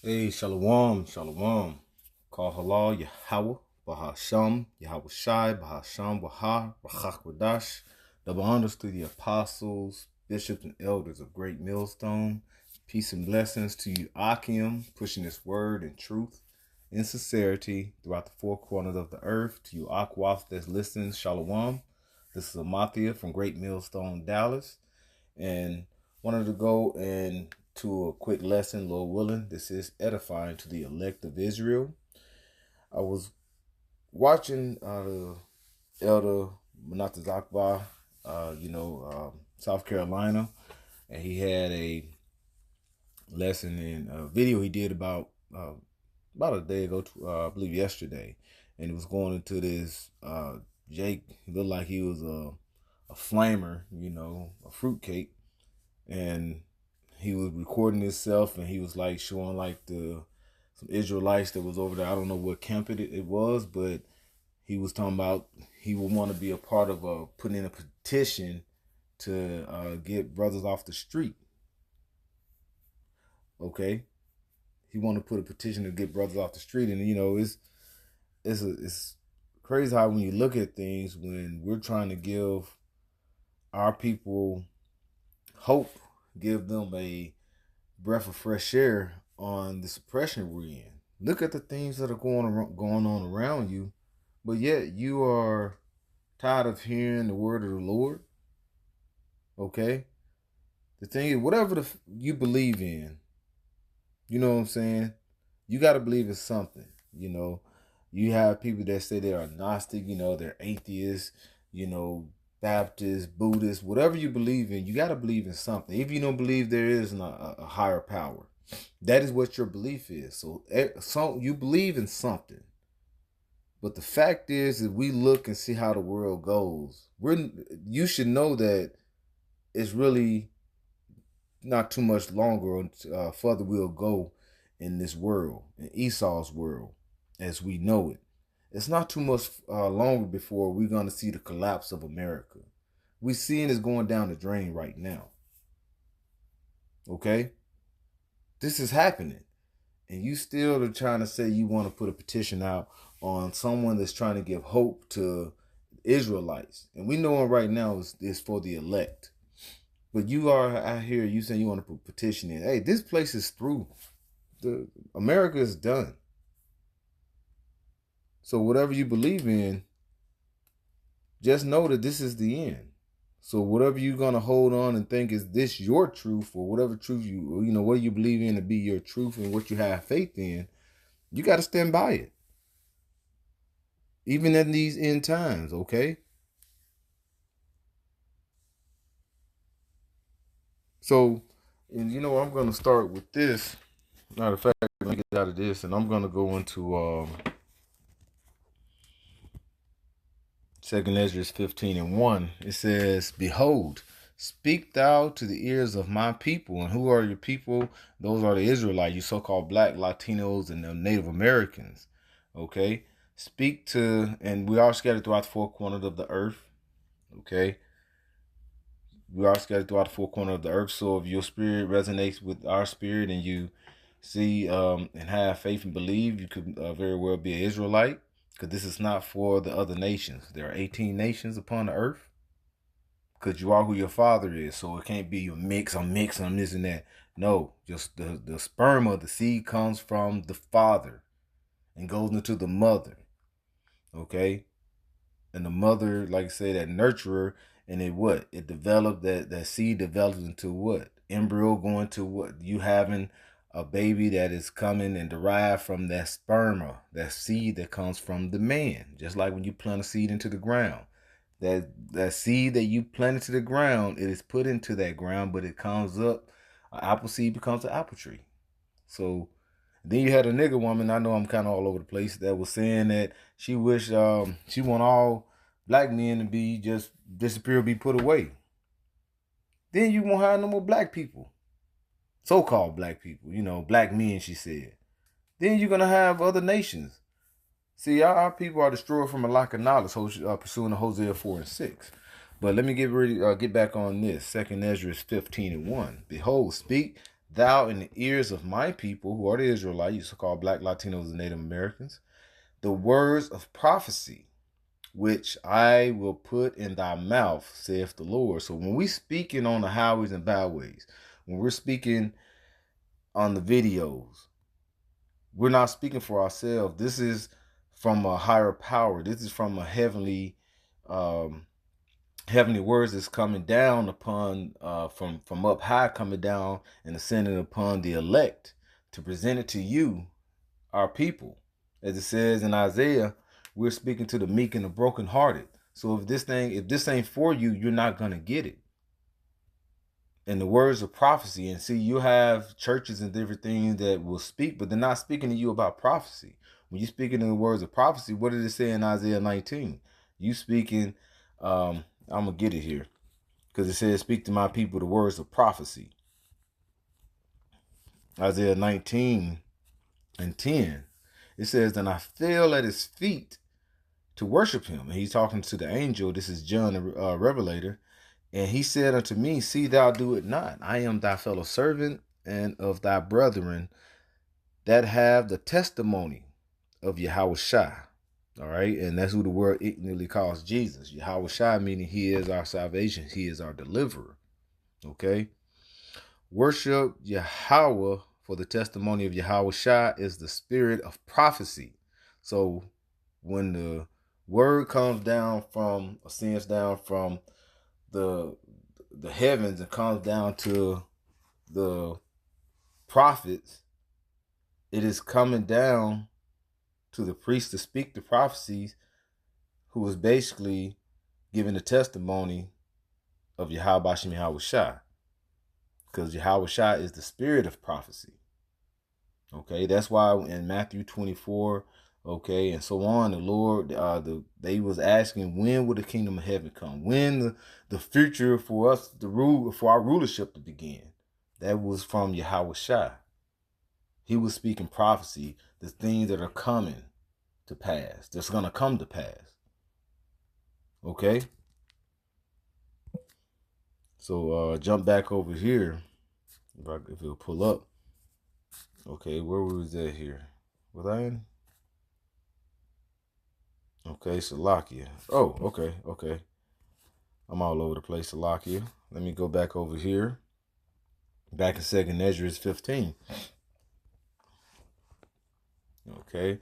Hey, Shalom, Shalom. Call halal Yahweh, Bahasham, Yahweh Shai, Bahasham, Wahar, Rachakwadash. Double honors to the apostles, bishops, and elders of Great Millstone. Peace and blessings to you, Akim, pushing this word and truth in sincerity throughout the four corners of the earth. To you, Akwaf that's listening, Shalom. This is Amathia from Great Millstone, Dallas, and wanted to go and to a quick lesson, Lord willing. This is edifying to the elect of Israel. I was watching the Elder Manata Zakba, South Carolina, and he had a lesson in a video he did about a day ago, I believe yesterday, and he was going into this. Jake looked like he was a flamer, a fruitcake, and he was recording himself, and he was like showing like the some Israelites that was over there. I don't know what camp it was, but he was talking about he would want to be a part of putting in a petition to get brothers off the street. Okay, he wanted to put a petition to get brothers off the street, and it's crazy how when you look at things, when we're trying to give our people hope, give them a breath of fresh air on the suppression we're in. Look at the things that are going on around you, but yet you are tired of hearing the word of the Lord. Okay, the thing is, whatever you believe in, you know what I'm saying. You got to believe in something. You have people that say they are Gnostic. They're atheists. You know, Baptist, Buddhist, whatever you believe in, you got to believe in something. If you don't believe there is a higher power, that is what your belief is. So you believe in something. But the fact is, if we look and see how the world goes, you should know that it's really not too much longer further we'll go in this world, in Esau's world, as we know it. It's not too much longer before we're going to see the collapse of America. We're seeing it's going down the drain right now. Okay? This is happening. And you still are trying to say you want to put a petition out on someone that's trying to give hope to Israelites. And we know right now is for the elect. But you are out here, you saying you want to put a petition in. Hey, this place is through. America is done. So whatever you believe in, just know that this is the end. So whatever you're gonna hold on and think is this your truth, or whatever truth what you believe in to be your truth and what you have faith in, you got to stand by it, even in these end times. Okay. So, and I'm gonna start with this. Matter of fact, let me get out of this, and I'm gonna go into Second Ezra 15:1. It says, "Behold, speak thou to the ears of my people." And who are your people? Those are the Israelites, you so-called black, Latinos, and the Native Americans. Okay? Speak to, and we are scattered throughout the four corners of the earth. Okay? We are scattered throughout the four corners of the earth. So if your spirit resonates with our spirit and you see and have faith and believe, you could very well be an Israelite. Because this is not for the other nations. There are 18 nations upon the earth. Because you are who your father is. So it can't be I'm mixing, I'm this and that. No, just the sperm of the seed comes from the father and goes into the mother. Okay? And the mother, like I say, that nurturer, and it developed, that seed develops into what? Embryo going to what? You having a baby that is coming and derived from that sperma, that seed that comes from the man. Just like when you plant a seed into the ground. That seed that you plant into the ground, it is put into that ground, but it comes up, an apple seed becomes an apple tree. So then you had a nigger woman, I know I'm kind of all over the place, that was saying that she wish she want all black men to be just disappear, be put away. Then you won't have no more black people, so-called black people, black men, she said. Then you're going to have other nations. See, our people are destroyed from a lack of knowledge, pursuing the Hosea 4:6. But let me get back on this. Second Ezra 15:1. Behold, speak thou in the ears of my people, who are the Israelites, so-called Black, Latinos, and Native Americans, the words of prophecy, which I will put in thy mouth, saith the Lord. So when we speaking on the highways and byways, when we're speaking on the videos, we're not speaking for ourselves. This is from a higher power. This is from a um, heavenly words that's coming down upon from up high, coming down and ascending upon the elect to present it to you, our people. As it says in Isaiah, we're speaking to the meek and the brokenhearted. So if this ain't for you, you're not gonna get it. And the words of prophecy, and see, you have churches and different things that will speak, but they're not speaking to you about prophecy. When you're speaking in the words of prophecy, what did it say in Isaiah 19? You speaking, I'm gonna get it here, because it says, "Speak to my people the words of prophecy." Isaiah 19:10. It says, "Then I fell at his feet to worship him." And he's talking to the angel. This is John, the Revelator. And he said unto me, "See thou do it not. I am thy fellow servant and of thy brethren that have the testimony of Yahushua." All right. And that's who the word ignorantly calls Jesus. Yahushua, meaning he is our salvation. He is our deliverer. Okay. Worship Yahweh, for the testimony of Yahushua is the spirit of prophecy. So when the word comes down ascends down from the heavens and comes down to the prophets, it is coming down to the priest to speak the prophecies, who is basically giving the testimony of Yahweh Bashem Yahushua, because Yahushua is the spirit of prophecy. Okay, that's why in Matthew 24, okay, and so on, the Lord, they was asking, when will the kingdom of heaven come? When the future for us to rule, for our rulership to begin? That was from Yahushua. He was speaking prophecy, the things that are coming to pass, that's gonna come to pass. Okay, so jump back over here, if it'll pull up. Okay, where was that here? Was I in? Okay, Salakia. Oh, okay. I'm all over the place, Salakia. Let me go back over here. Back in 2nd Ezra 15. Okay.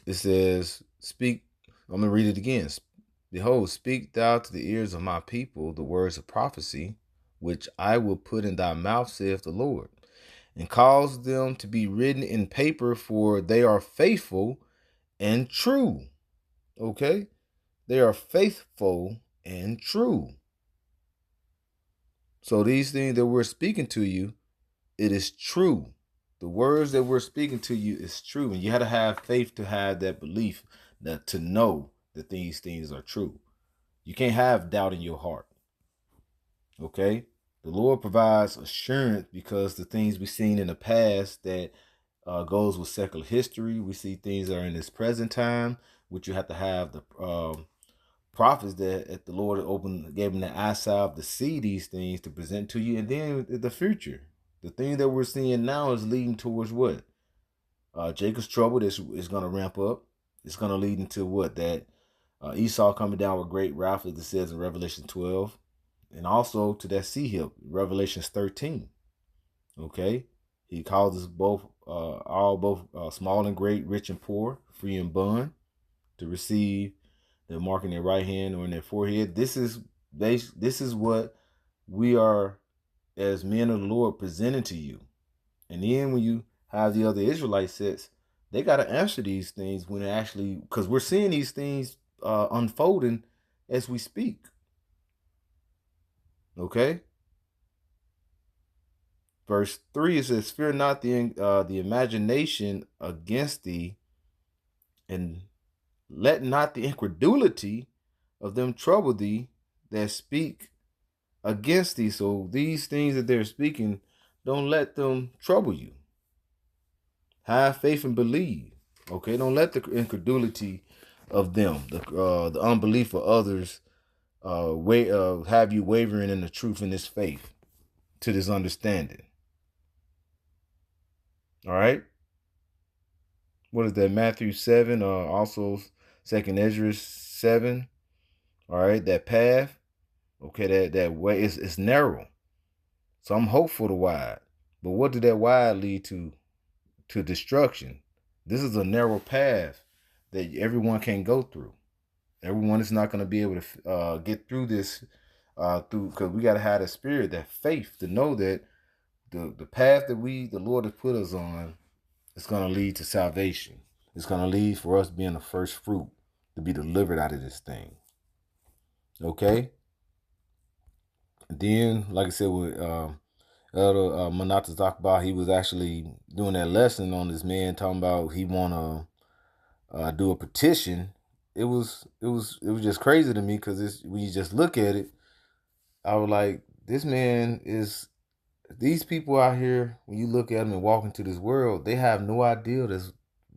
It says, "Speak." I'm going to read it again. "Behold, speak thou to the ears of my people the words of prophecy, which I will put in thy mouth, saith the Lord, and cause them to be written in paper, for they are faithful and true." Okay? They are faithful and true. So these things that we're speaking to you, it is true. The words that we're speaking to you is true. And you have to have faith to have that belief, that to know that these things are true. You can't have doubt in your heart. Okay? The Lord provides assurance, because the things we've seen in the past that goes with secular history, we see things that are in this present time, which you have to have the prophets that the Lord gave them the eyesight to see these things, to present to you. And then the future, the thing that we're seeing now is leading towards what? Jacob's trouble is going to ramp up. It's going to lead into what? That Esau coming down with great wrath, as it says in Revelation 12. And also to that sea hip, Revelations 13. Okay? He calls us both, small and great, rich and poor, free and bond, to receive the mark in their right hand or in their forehead. This is what we are, as men of the Lord, presenting to you. And then when you have the other Israelite sets, they got to answer these things when it actually, because we're seeing these things unfolding as we speak. Okay? Verse 3, it says, "Fear not the imagination against thee, and let not the incredulity of them trouble thee that speak against thee." So these things that they're speaking, don't let them trouble you. Have faith and believe. Okay, don't let the incredulity of them, the unbelief of others, have you wavering in the truth in this faith, to this understanding. All right. What is that? Matthew 7, also Second Ezra 7. All right, that path. Okay, that way it's narrow. So I'm hopeful to wide. But what did that wide lead to? To destruction. This is a narrow path that everyone can go through. Everyone is not going to be able to get through this through, because we got to have the spirit, that faith, to know that the path that the Lord has put us on is going to lead to salvation. It's going to lead for us being the first fruit to be delivered out of this thing. Okay. Then, like I said, with Elder Manata Zakba, he was actually doing that lesson on this man talking about he want to do a petition. It was just crazy to me, because when you just look at it, I was like, this man is, these people out here, when you look at them and walk into this world, they have no idea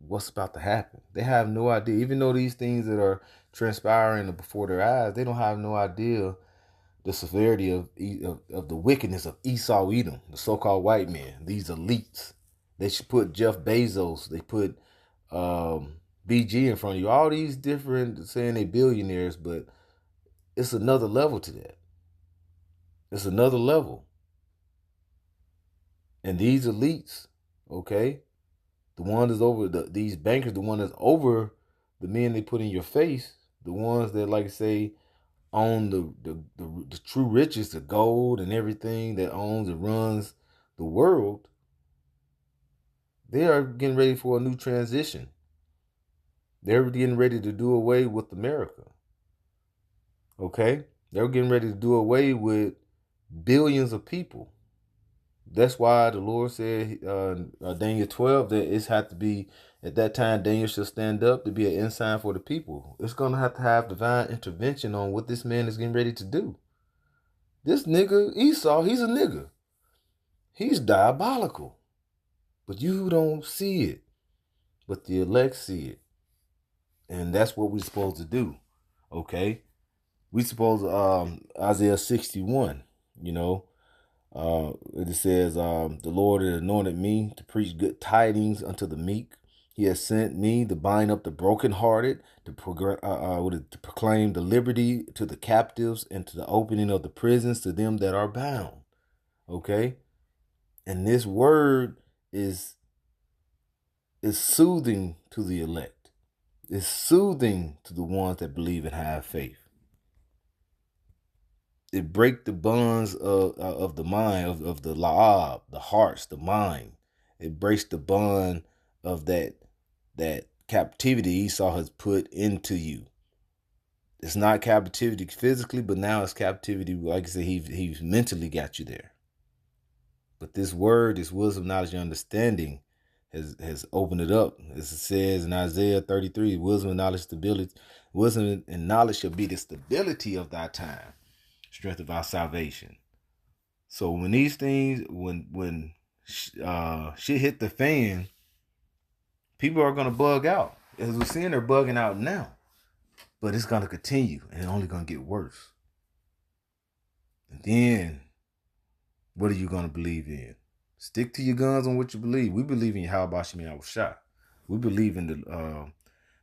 what's about to happen. They have no idea, even though these things that are transpiring before their eyes, they don't have no idea the severity of the wickedness of Esau Edom, the so-called white man, these elites. They should put Jeff Bezos, they put BG in front of you, all these different, saying they billionaires, but it's another level to that. It's another level. And these elites, okay, the one that's over these bankers, the one that's over the men they put in your face, the ones that, like I say, own the true riches, the gold and everything, that owns and runs the world, they are getting ready for a new transition. They're getting ready to do away with America. Okay? They're getting ready to do away with billions of people. That's why the Lord said, Daniel 12, that it's had to be, at that time, Daniel shall stand up to be an ensign for the people. It's going to have divine intervention on what this man is getting ready to do. This nigga, Esau, he's a nigga. He's diabolical. But you don't see it. But the elect see it. And that's what we're supposed to do. Okay? We supposed Isaiah 61, it says, the Lord has anointed me to preach good tidings unto the meek. He has sent me to bind up the brokenhearted, to proclaim the liberty to the captives, and to the opening of the prisons to them that are bound. Okay? And this word is soothing to the elect. It's soothing to the ones that believe and have faith. It breaks the bonds of the mind, of the la'ab, the hearts, the mind. It breaks the bond of that captivity Esau has put into you. It's not captivity physically, but now it's captivity. Like I said, he's mentally got you there. But this word, this wisdom, knowledge, and understanding has opened it up. As it says in Isaiah 33, wisdom and knowledge, stability. Wisdom and knowledge shall be the stability of thy time, strength of our salvation. So when these things, when shit hit the fan, people are gonna bug out. As we're seeing, they're bugging out now, but it's gonna continue, and it's only gonna get worse. And then, what are you gonna believe in? Stick to your guns on what you believe. We believe in Yahweh Bashim Yahushua. We believe in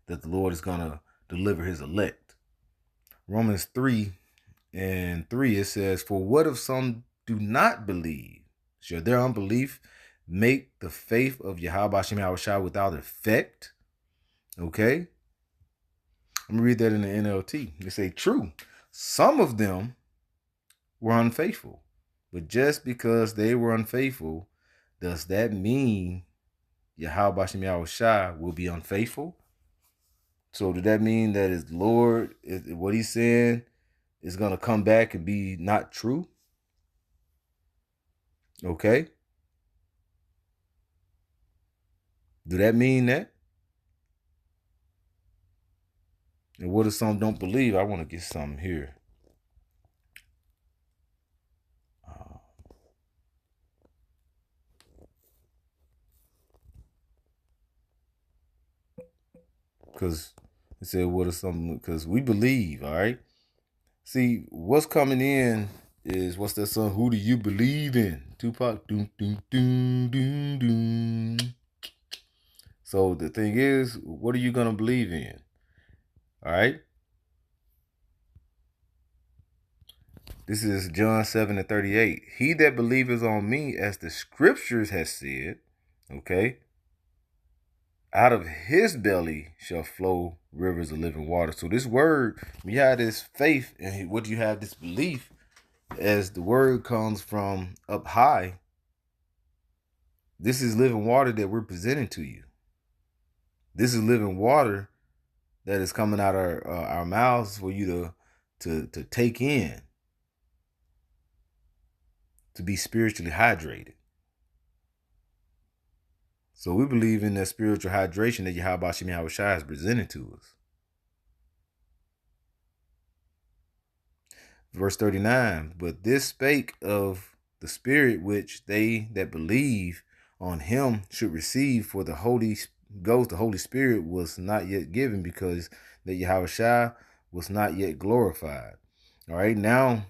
that the Lord is gonna deliver His elect. Romans 3:3, it says, "For what if some do not believe? Shall their unbelief make the faith of Yahweh Bashim Yahushua without effect?" Okay, I'm gonna read that in the NLT. They say, "True, some of them were unfaithful, but just because they were unfaithful, does that mean Yahweh Bashim Yahushua will be unfaithful?" So did that mean that his Lord, what he's saying, is going to come back and be not true? Okay. Do that mean that? And what if some don't believe? I want to get something here. Because it said, what if some, because we believe, all right? See, what's coming in is what's that song? Who do you believe in? Tupac. Doom, doom, doom, doom, doom. So the thing is, what are you gonna believe in? All right. This is John 7:38. He that believeth on me, as the scriptures has said, okay, out of his belly shall flow rivers of living water. So this word, when you have this faith and what you have this belief, as the word comes from up high, this is living water that we're presenting to you. This is living water that is coming out our mouths for you to take in, to be spiritually hydrated. So we believe in that spiritual hydration that Yahweh Shem Yahweh Shai is presented to us. Verse 39, but this spake of the Spirit which they that believe on him should receive, for the Holy Ghost, the Holy Spirit, was not yet given, because that Yahweh Shai was not yet glorified. All right, now,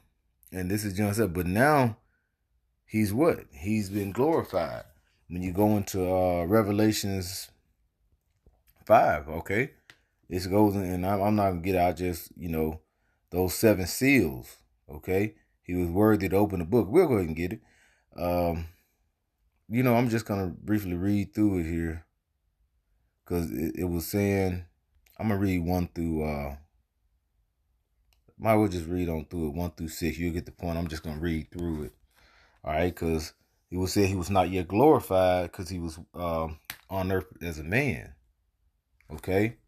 and this is John said, but now he's what? He's been glorified. When you go into Revelations 5, okay, it goes in, and I'm not gonna get out just, those 7 seals, okay. He was worthy to open the book. We'll go ahead and get it. I'm just gonna briefly read through it here, because it was saying, I'm gonna read 1 through might as well just read on through it, 1 through 6. You'll get the point. I'm just gonna read through it. All right, because he was saying he was not yet glorified because he was on earth as a man. Okay,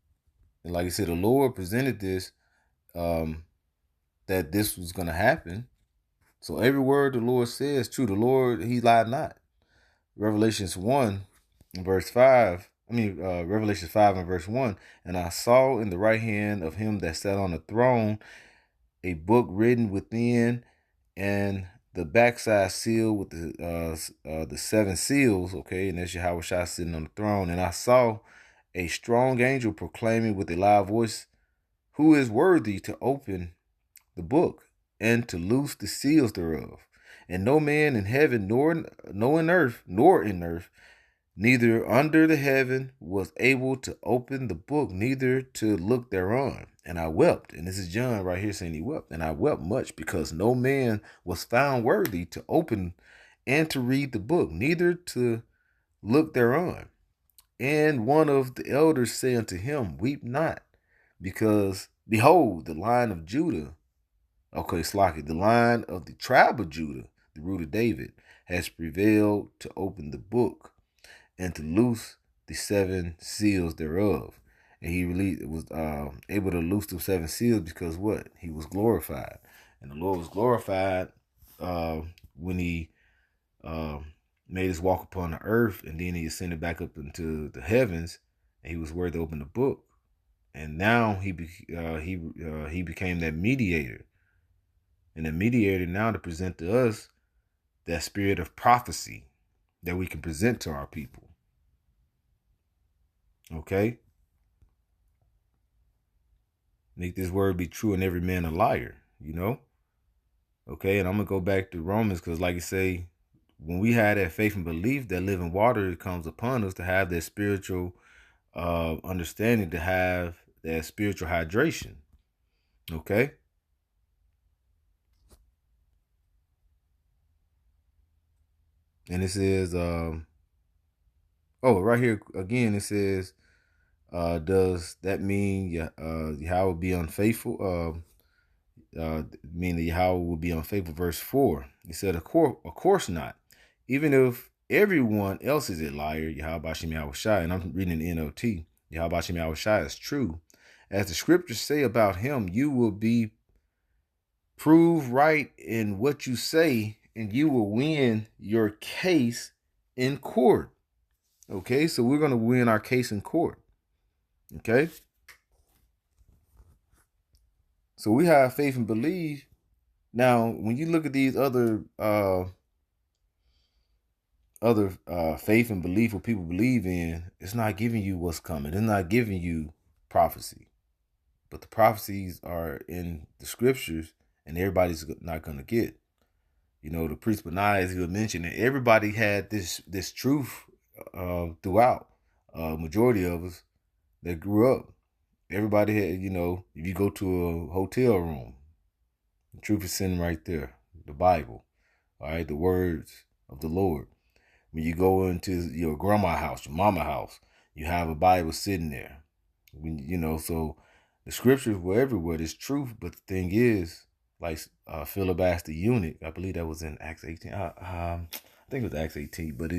and like I said, the Lord presented this, that this was gonna happen. So every word the Lord says true. The Lord, he lied not. Revelations 1 and verse 5. Revelation 5 and verse 1. And I saw in the right hand of him that sat on the throne a book written within, and the backside sealed with the 7 seals. Okay, and that's Yahweh Shai sitting on the throne. And I saw a strong angel proclaiming with a loud voice, who is worthy to open the book and to loose the seals thereof? And no man in heaven, nor in earth, neither under the heaven, was able to open the book, neither to look thereon. And I wept. And this is John right here saying he wept. And I wept much, because no man was found worthy to open and to read the book, neither to look thereon. And one of the elders said unto him, weep not, because behold, the Lion of Judah, the Lion of the tribe of Judah, the root of David, has prevailed to open the book and to loose the 7 seals thereof. And he was able to loose the 7 seals because what? He was glorified. And the Lord was glorified when he made his walk upon the earth, and then he ascended back up into the heavens, and he was worthy to open the book. And now he became that mediator. And the mediator now to present to us that spirit of prophecy that we can present to our people. Okay? Make this word be true and every man a liar, Okay, and I'm going to go back to Romans, because like you say, when we have that faith and belief, that living water comes upon us, to have that spiritual understanding, to have that spiritual hydration. Okay? And it says, right here again, it says, does that mean Yahweh will be unfaithful? Mean that Yahweh will be unfaithful? Verse 4. He said, of course not. Even if everyone else is a liar, Yahweh Shem Yahweh Shai, and I'm reading the NLT, Yahweh Shem Yahweh Shai is true. As the scriptures say about him, you will be proved right in what you say, and you will win your case in court. Okay, so we're going to win our case in court. Okay, so we have faith and believe. Now, when you look at these other faith and belief, what people believe in, it's not giving you what's coming. It's not giving you prophecy, but the prophecies are in the scriptures, and everybody's not going to get. You know, the priest Benai, as you mentioned, everybody had this truth throughout. Majority of us that grew up, everybody had, you know, if you go to a hotel room, the truth is sitting right there, the Bible, all right, the words of the Lord. When you go into your grandma's house, your mama house, you have a Bible sitting there. When, you know, so the scriptures were everywhere. There's truth, but the thing is, like Philip asked the eunuch, I believe that was in Acts 18. I think it was Acts 18, but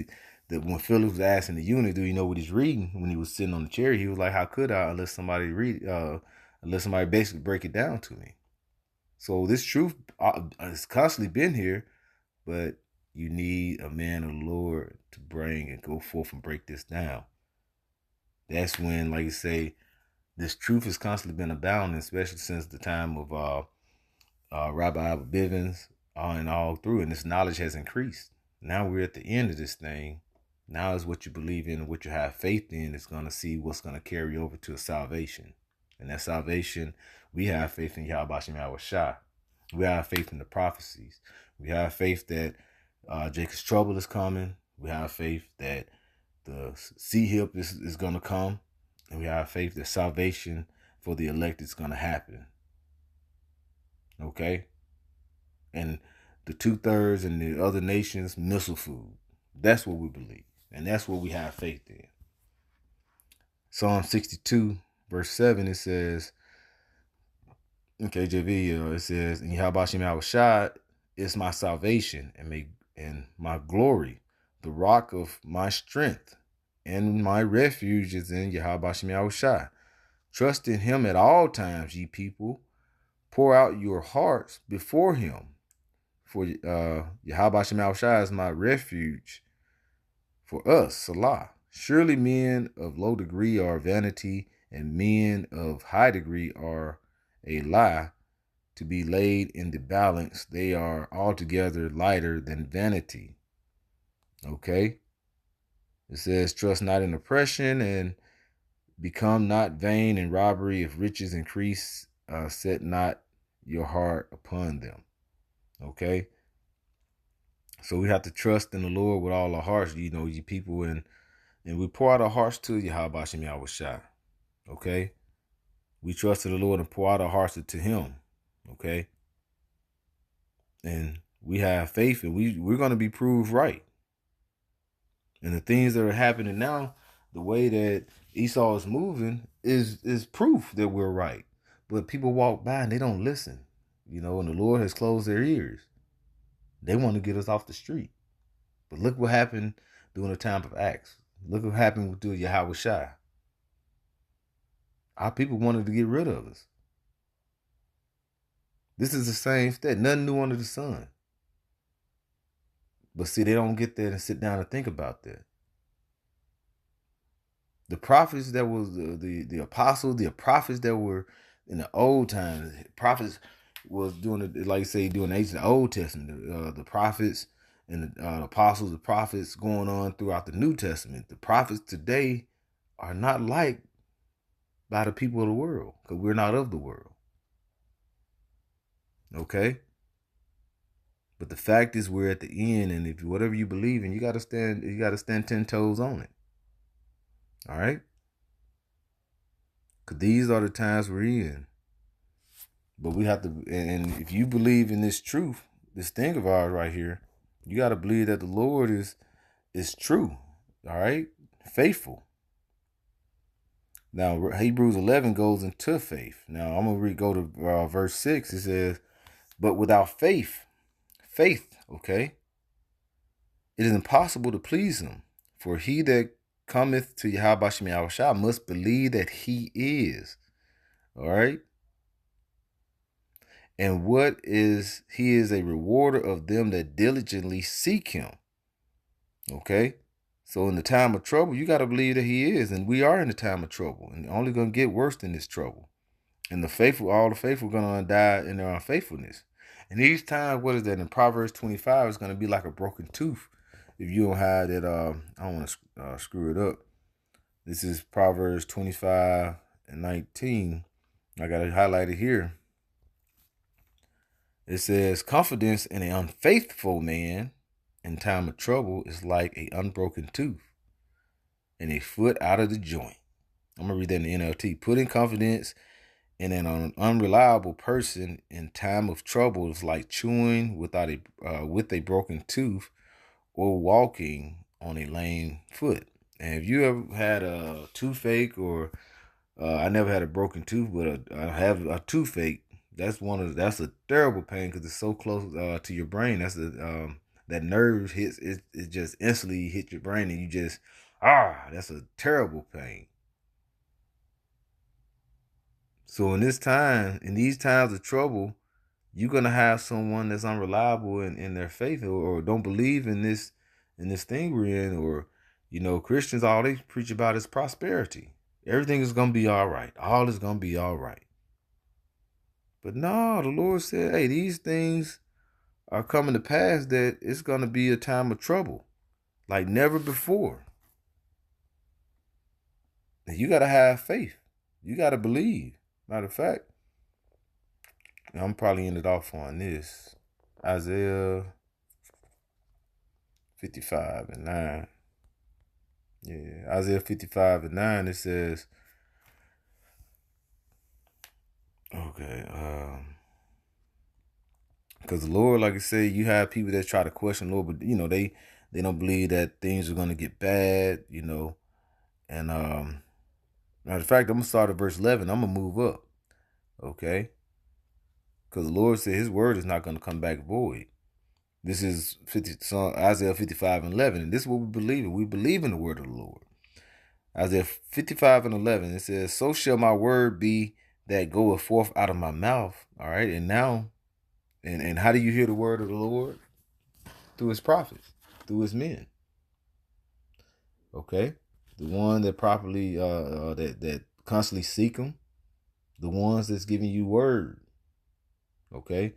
when Philip was asking the eunuch, do you know what he's reading? When he was sitting on the chair, he was like, how could I unless somebody unless somebody basically break it down to me. So this truth has constantly been here, but you need a man of the Lord to bring and go forth and break this down. That's when, like you say, this truth has constantly been abounding, especially since the time of Rabbi Albert Bivens and all through, and this knowledge has increased. Now we're at the end of this thing. Now is what you believe in and what you have faith in is going to see what's going to carry over to a salvation. And that salvation, we have faith in Yahweh Shem Yahweh Shai. We have faith in the prophecies. We have faith that Jacob's trouble is coming. We have faith that the sea hip is going to come. And we have faith that salvation for the elect is going to happen. Okay? And the 2/3 and the other nations, missile food. That's what we believe. And that's what we have faith in. Psalm 62, verse 7, it says, in KJV, it says, and Yahweh Shem Yahweh Shai is my salvation and my glory, the rock of my strength, and my refuge is in Yahweh Shem Yahweh Shai. Trust in him at all times, ye people. Pour out your hearts before him. For Yahweh Shem Yahweh Shai is my refuge for us, Salah. Surely men of low degree are vanity, and men of high degree are a lie to be laid in the balance. They are altogether lighter than vanity. Okay? It says, trust not in oppression, and become not vain in robbery. If riches increase, set not your heart upon them. Okay? So we have to trust in the Lord with all our hearts, you know, you people, and we pour out our hearts to Yahweh Shem Yahweh Shai. Okay? We trust in the Lord and pour out our hearts to him. Okay? And we have faith, and we're going to be proved right. And the things that are happening now, the way that Esau is moving is proof that we're right. But people walk by and they don't listen, you know, and the Lord has closed their ears. They want to get us off the street. But look what happened during the time of Acts. Look what happened with Yahweh Shai. Our people wanted to get rid of us. This is the same thing. Nothing new under the sun. But see, they don't get there and sit down and think about that. The prophets that was the apostles, the prophets that were in the old times, prophets was doing it, like you say, doing the age of the Old Testament. The prophets and the apostles, the prophets going on throughout the New Testament. The prophets today are not liked by the people of the world because we're not of the world. Okay? But the fact is we're at the end, and if whatever you believe in, you gotta stand 10 toes on it. All right? Because these are the times we're in. But we have to, and if you believe in this truth, this thing of ours right here, you got to believe that the Lord is true. All right? Faithful. Now, Hebrews 11 goes into faith. Now, I'm going to go to verse 6. It says, but without faith, okay, it is impossible to please him. For he that cometh to Yahweh Shem Yahweh Shai must believe that he is. All right? And he is a rewarder of them that diligently seek him. Okay? So in the time of trouble, you got to believe that he is. And we are in the time of trouble. And only going to get worse than this trouble. And all the faithful are going to die in their unfaithfulness. And each time, what is that? In Proverbs 25, it's going to be like a broken tooth. If you don't have that, I don't want to screw it up. This is Proverbs 25 and 19. I got it highlighted here. It says, confidence in an unfaithful man in time of trouble is like an unbroken tooth and a foot out of the joint. I'm going to read that in the NLT. Putting confidence in an unreliable person in time of trouble is like chewing with a broken tooth or walking on a lame foot. And if you ever had a toothache, or I never had a broken tooth, but I have a toothache. That's a terrible pain because it's so close to your brain. That's that nerve hits it just instantly hit your brain, and you just that's a terrible pain. So in these times of trouble, you're gonna have someone that's unreliable in their faith, or don't believe in this thing we're in, or Christians, all they preach about is prosperity. Everything is gonna be all right. All is gonna be all right. But no, the Lord said, hey, these things are coming to pass, that it's gonna be a time of trouble like never before. And you gotta have faith. You gotta believe. Matter of fact, I'm probably ended off on this. Isaiah 55 and 9. Yeah, Isaiah 55 and 9, it says, okay, because the Lord, like I said, you have people that try to question the Lord, but they don't believe that things are gonna get bad, And matter of fact, I'm gonna start at verse 11. I'm gonna move up, okay? Because the Lord said His word is not gonna come back void. This is Isaiah 55 and 11, and this is what we believe in. We believe in the word of the Lord. Isaiah 55 and 11, it says, so shall my word be that goeth forth out of my mouth. All right, and now, and how do you hear the word of the Lord? Through His prophets, through His men. Okay, the one that properly, that constantly seek Him, the ones that's giving you word. Okay,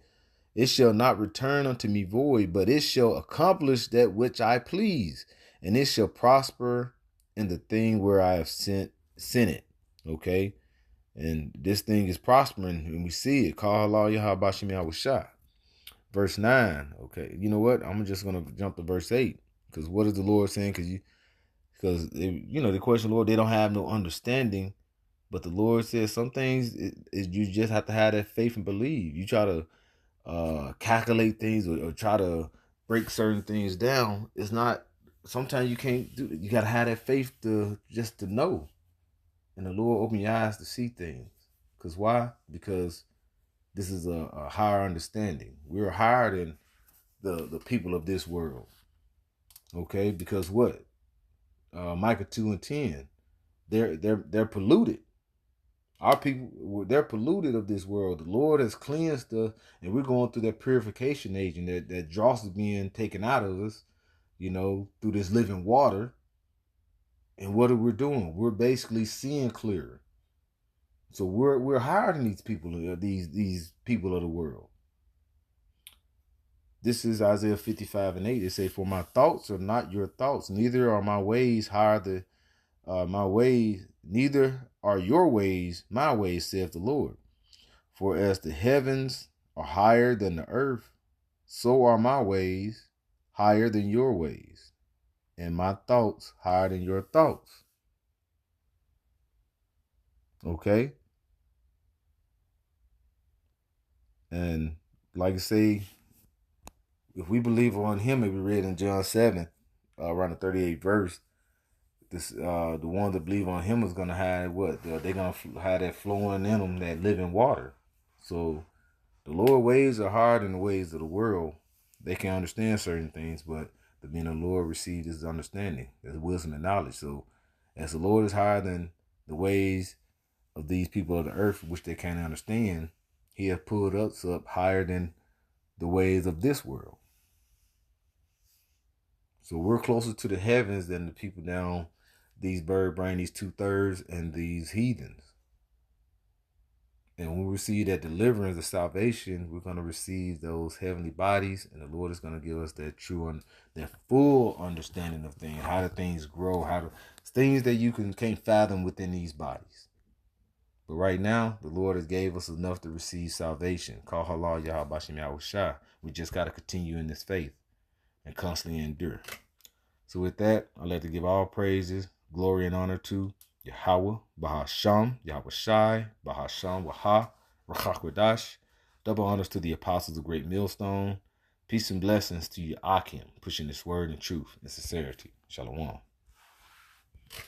it shall not return unto me void, but it shall accomplish that which I please, and it shall prosper in the thing where I have sent it. Okay, and this thing is prospering, and we see it. Call Allah Yahabashim Yahushua. Verse 9. Okay, you know what? I'm just gonna jump to verse 8, because what is the Lord saying? Because the question, Lord, they don't have no understanding. But the Lord says some things you just have to have that faith and believe. You try to calculate things, or try to break certain things down. It's not. Sometimes you can't do it. You gotta have that faith to know, and the Lord open your eyes to see things. Because why? Because this is a higher understanding. We're higher than the people of this world. Okay, because what? Micah 2 and 10. They're polluted. Our people, they're polluted of this world. The Lord has cleansed us, and we're going through that purification agent, that dross is being taken out of us, through this living water. And what are we doing? We're basically seeing clearer. So we're higher than these people, these people of the world. This is Isaiah 55 and 8. It says, for my thoughts are not your thoughts, neither are my ways higher than my ways, neither are your ways my ways, saith the Lord. For as the heavens are higher than the earth, so are my ways higher than your ways, and my thoughts higher than your thoughts. Okay? And like I say, if we believe on Him, it we read in John 7, around the 38th verse, this the ones that believe on Him is gonna have what? They're gonna have that flowing in them, that living water. So the Lord ways are higher than the ways of the world. They can understand certain things, but the being of the Lord receives His understanding, His wisdom and knowledge. So as the Lord is higher than the ways of these people of the earth, which they can't understand, He has pulled us up higher than the ways of this world. So we're closer to the heavens than the people down these bird brain, these 2/3, and these heathens. And when we receive that deliverance, the salvation, we're going to receive those heavenly bodies, and the Lord is going to give us that that full understanding of things, how do things grow, things that you can't fathom within these bodies. But right now, the Lord has gave us enough to receive salvation. Call halal Yahweh Shem Yahweh. We just got to continue in this faith and constantly endure. So with that, I'd like to give all praises, glory, and honor to Yahweh, Bahasham, Yahweh Shai, Bahasham, Waha, Rachakwadash. Double honors to the apostles of Great Millstone. Peace and blessings to you, Akim, pushing this word in truth and sincerity. Shalom.